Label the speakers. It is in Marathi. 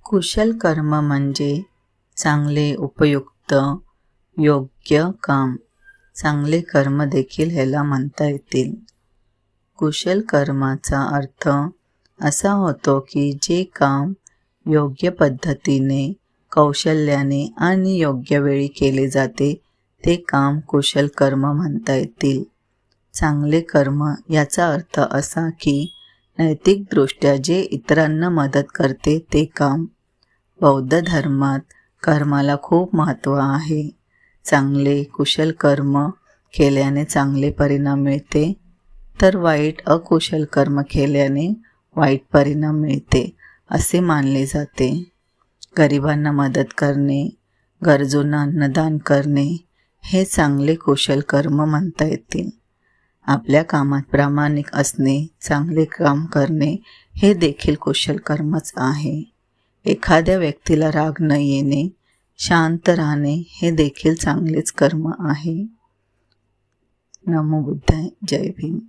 Speaker 1: कुशल कर्म म्हणजे चांगले, उपयुक्त, योग्य काम. चांगले कर्म देखील ह्याला म्हणता येतील. कुशल कर्माचा अर्थ असा होतो की जे काम योग्य पद्धतीने, कौशल्याने आणि योग्य वेळी केले जाते ते काम कुशल कर्म म्हणता येतील. चांगले कर्म याचा अर्थ असा की नैतिकदृष्ट्या जे इतरांना मदत करते ते काम. बौद्ध धर्मात कर्माला खूप महत्त्व आहे. चांगले कुशल कर्म केल्याने चांगले परिणाम मिळते, तर वाईट अकुशल कर्म केल्याने वाईट परिणाम मिळते असे मानले जाते. गरिबांना मदत करणे, गरजूंना अन्नदान करणे हे चांगले कुशल कर्म म्हणता येतील. आपल्या कामात प्रामाणिक असणे, चांगले काम करणे हे देखील कुशल कर्मच आहे. एखाद्या व्यक्तीला राग न येणे, शांत राहणे हे देखील चांगलेच कर्म आहे. नमो बुद्धाय. जय भीम.